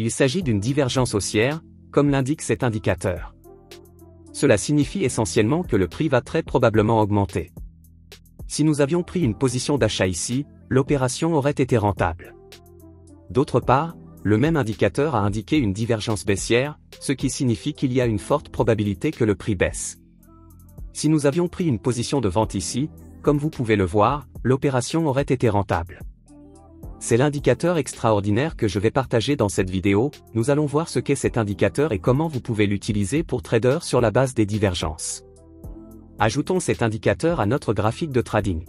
Il s'agit d'une divergence haussière, comme l'indique cet indicateur. Cela signifie essentiellement que le prix va très probablement augmenter. Si nous avions pris une position d'achat ici, l'opération aurait été rentable. D'autre part, le même indicateur a indiqué une divergence baissière, ce qui signifie qu'il y a une forte probabilité que le prix baisse. Si nous avions pris une position de vente ici, comme vous pouvez le voir, l'opération aurait été rentable. C'est l'indicateur extraordinaire que je vais partager dans cette vidéo. Nous allons voir ce qu'est cet indicateur et comment vous pouvez l'utiliser pour trader sur la base des divergences. Ajoutons cet indicateur à notre graphique de trading.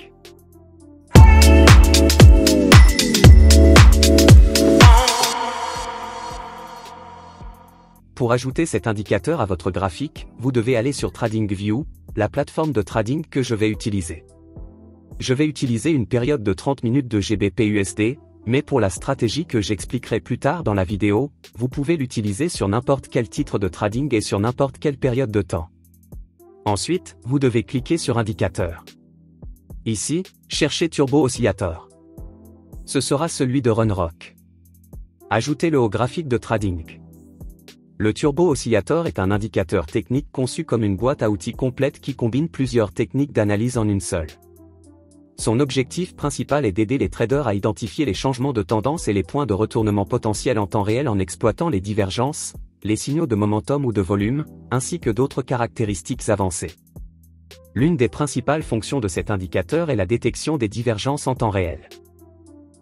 Pour ajouter cet indicateur à votre graphique, vous devez aller sur TradingView, la plateforme de trading que je vais utiliser. Je vais utiliser une période de 30 minutes de GBP/USD, mais pour la stratégie que j'expliquerai plus tard dans la vidéo, vous pouvez l'utiliser sur n'importe quel titre de trading et sur n'importe quelle période de temps. Ensuite, vous devez cliquer sur Indicateur. Ici, cherchez Turbo Oscillator. Ce sera celui de Runrock. Ajoutez-le au graphique de trading. Le Turbo Oscillator est un indicateur technique conçu comme une boîte à outils complète qui combine plusieurs techniques d'analyse en une seule. Son objectif principal est d'aider les traders à identifier les changements de tendance et les points de retournement potentiels en temps réel en exploitant les divergences, les signaux de momentum ou de volume, ainsi que d'autres caractéristiques avancées. L'une des principales fonctions de cet indicateur est la détection des divergences en temps réel.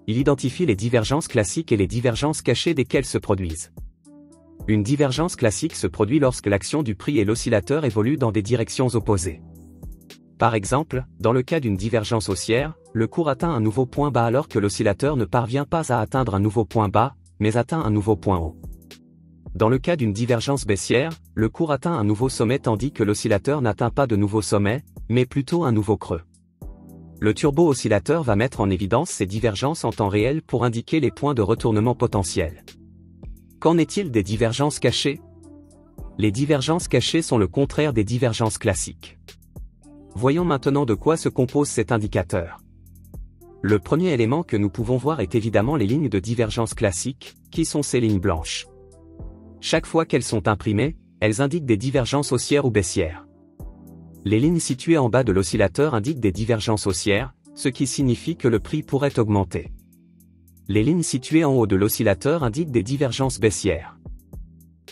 Il identifie les divergences classiques et les divergences cachées desquelles se produisent. Une divergence classique se produit lorsque l'action du prix et l'oscillateur évoluent dans des directions opposées. Par exemple, dans le cas d'une divergence haussière, le cours atteint un nouveau point bas alors que l'oscillateur ne parvient pas à atteindre un nouveau point bas, mais atteint un nouveau point haut. Dans le cas d'une divergence baissière, le cours atteint un nouveau sommet tandis que l'oscillateur n'atteint pas de nouveau sommet, mais plutôt un nouveau creux. Le turbo-oscillateur va mettre en évidence ces divergences en temps réel pour indiquer les points de retournement potentiels. Qu'en est-il des divergences cachées? Les divergences cachées sont le contraire des divergences classiques. Voyons maintenant de quoi se compose cet indicateur. Le premier élément que nous pouvons voir est évidemment les lignes de divergence classiques, qui sont ces lignes blanches. Chaque fois qu'elles sont imprimées, elles indiquent des divergences haussières ou baissières. Les lignes situées en bas de l'oscillateur indiquent des divergences haussières, ce qui signifie que le prix pourrait augmenter. Les lignes situées en haut de l'oscillateur indiquent des divergences baissières.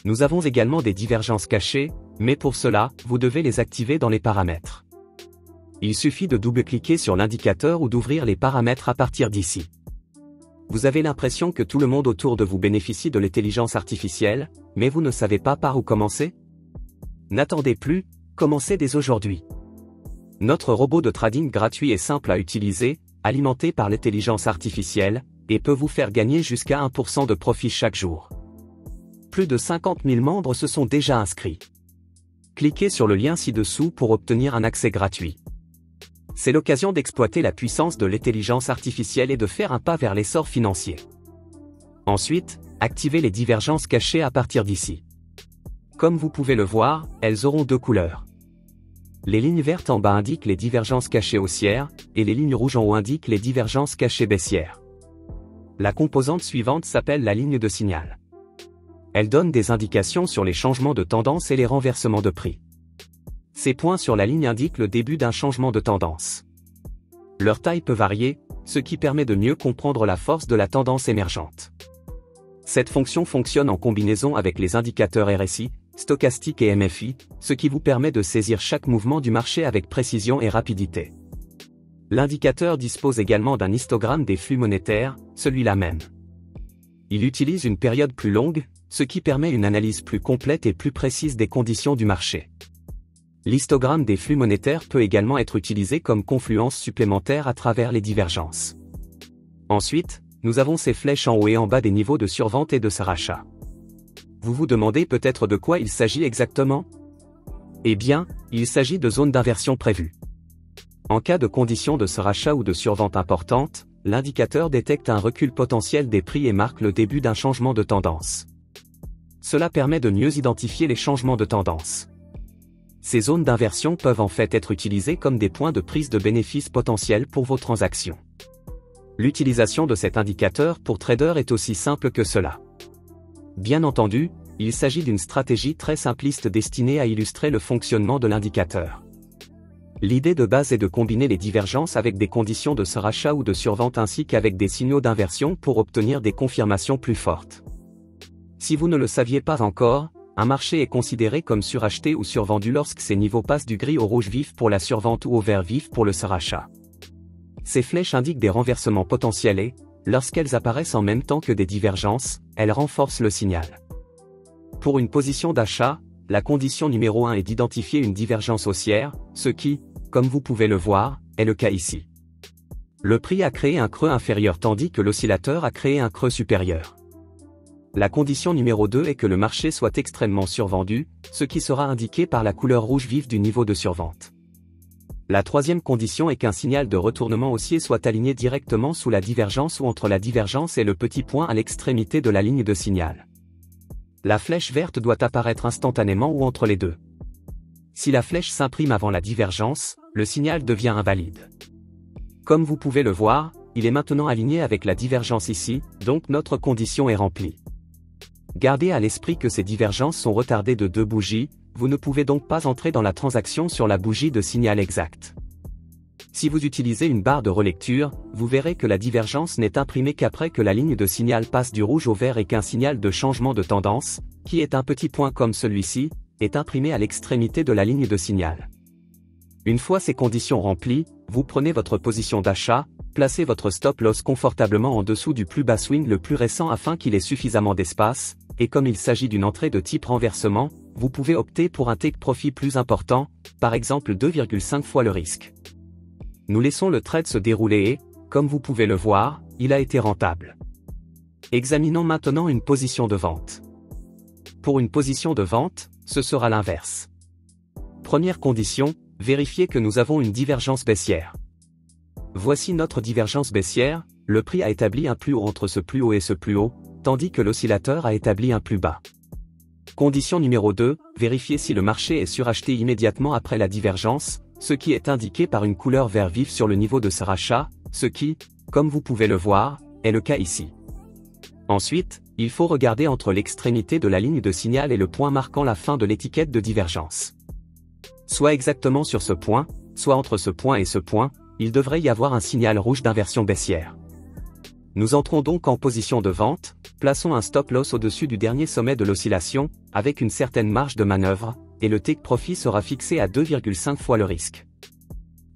Nous avons également des divergences cachées, mais pour cela, vous devez les activer dans les paramètres. Il suffit de double-cliquer sur l'indicateur ou d'ouvrir les paramètres à partir d'ici. Vous avez l'impression que tout le monde autour de vous bénéficie de l'intelligence artificielle, mais vous ne savez pas par où commencer? N'attendez plus, commencez dès aujourd'hui. Notre robot de trading gratuit est simple à utiliser, alimenté par l'intelligence artificielle, et peut vous faire gagner jusqu'à 1% de profit chaque jour. Plus de 50 000 membres se sont déjà inscrits. Cliquez sur le lien ci-dessous pour obtenir un accès gratuit. C'est l'occasion d'exploiter la puissance de l'intelligence artificielle et de faire un pas vers l'essor financier. Ensuite, activez les divergences cachées à partir d'ici. Comme vous pouvez le voir, elles auront deux couleurs. Les lignes vertes en bas indiquent les divergences cachées haussières, et les lignes rouges en haut indiquent les divergences cachées baissières. La composante suivante s'appelle la ligne de signal. Elle donne des indications sur les changements de tendance et les renversements de prix. Ces points sur la ligne indiquent le début d'un changement de tendance. Leur taille peut varier, ce qui permet de mieux comprendre la force de la tendance émergente. Cette fonction fonctionne en combinaison avec les indicateurs RSI, stochastique et MFI, ce qui vous permet de saisir chaque mouvement du marché avec précision et rapidité. L'indicateur dispose également d'un histogramme des flux monétaires, celui-là même. Il utilise une période plus longue, ce qui permet une analyse plus complète et plus précise des conditions du marché. L'histogramme des flux monétaires peut également être utilisé comme confluence supplémentaire à travers les divergences. Ensuite, nous avons ces flèches en haut et en bas des niveaux de survente et de surachat. Vous vous demandez peut-être de quoi il s'agit exactement? Eh bien, il s'agit de zones d'inversion prévues. En cas de conditions de surachat ou de survente importantes, l'indicateur détecte un recul potentiel des prix et marque le début d'un changement de tendance. Cela permet de mieux identifier les changements de tendance. Ces zones d'inversion peuvent en fait être utilisées comme des points de prise de bénéfices potentiels pour vos transactions. L'utilisation de cet indicateur pour traders est aussi simple que cela. Bien entendu, il s'agit d'une stratégie très simpliste destinée à illustrer le fonctionnement de l'indicateur. L'idée de base est de combiner les divergences avec des conditions de surachat ou de survente ainsi qu'avec des signaux d'inversion pour obtenir des confirmations plus fortes. Si vous ne le saviez pas encore, un marché est considéré comme suracheté ou survendu lorsque ses niveaux passent du gris au rouge vif pour la survente ou au vert vif pour le surachat. Ces flèches indiquent des renversements potentiels et, lorsqu'elles apparaissent en même temps que des divergences, elles renforcent le signal. Pour une position d'achat, la condition numéro 1 est d'identifier une divergence haussière, ce qui, comme vous pouvez le voir, est le cas ici. Le prix a créé un creux inférieur tandis que l'oscillateur a créé un creux supérieur. La condition numéro 2 est que le marché soit extrêmement survendu, ce qui sera indiqué par la couleur rouge vive du niveau de survente. La troisième condition est qu'un signal de retournement haussier soit aligné directement sous la divergence ou entre la divergence et le petit point à l'extrémité de la ligne de signal. La flèche verte doit apparaître instantanément ou entre les deux. Si la flèche s'imprime avant la divergence, le signal devient invalide. Comme vous pouvez le voir, il est maintenant aligné avec la divergence ici, donc notre condition est remplie. Gardez à l'esprit que ces divergences sont retardées de 2 bougies, vous ne pouvez donc pas entrer dans la transaction sur la bougie de signal exact. Si vous utilisez une barre de relecture, vous verrez que la divergence n'est imprimée qu'après que la ligne de signal passe du rouge au vert et qu'un signal de changement de tendance, qui est un petit point comme celui-ci, est imprimé à l'extrémité de la ligne de signal. Une fois ces conditions remplies, vous prenez votre position d'achat, placez votre stop loss confortablement en dessous du plus bas swing le plus récent afin qu'il ait suffisamment d'espace, et comme il s'agit d'une entrée de type renversement, vous pouvez opter pour un take profit plus important, par exemple 2,5 fois le risque. Nous laissons le trade se dérouler et, comme vous pouvez le voir, il a été rentable. Examinons maintenant une position de vente. Pour une position de vente, ce sera l'inverse. Première condition, vérifiez que nous avons une divergence baissière. Voici notre divergence baissière, le prix a établi un plus haut entre ce plus haut et ce plus haut, tandis que l'oscillateur a établi un plus bas. Condition numéro 2, vérifiez si le marché est suracheté immédiatement après la divergence, ce qui est indiqué par une couleur vert vif sur le niveau de surachat, ce qui, comme vous pouvez le voir, est le cas ici. Ensuite, il faut regarder entre l'extrémité de la ligne de signal et le point marquant la fin de l'étiquette de divergence. Soit exactement sur ce point, soit entre ce point et ce point, il devrait y avoir un signal rouge d'inversion baissière. Nous entrons donc en position de vente, plaçons un stop loss au-dessus du dernier sommet de l'oscillation, avec une certaine marge de manœuvre, et le take profit sera fixé à 2,5 fois le risque.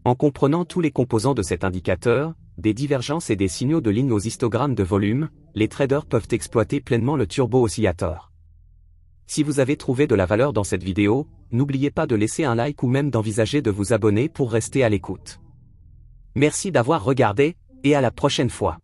En comprenant tous les composants de cet indicateur, des divergences et des signaux de ligne aux histogrammes de volume, les traders peuvent exploiter pleinement le turbo-oscillateur. Si vous avez trouvé de la valeur dans cette vidéo, n'oubliez pas de laisser un like ou même d'envisager de vous abonner pour rester à l'écoute. Merci d'avoir regardé, et à la prochaine fois.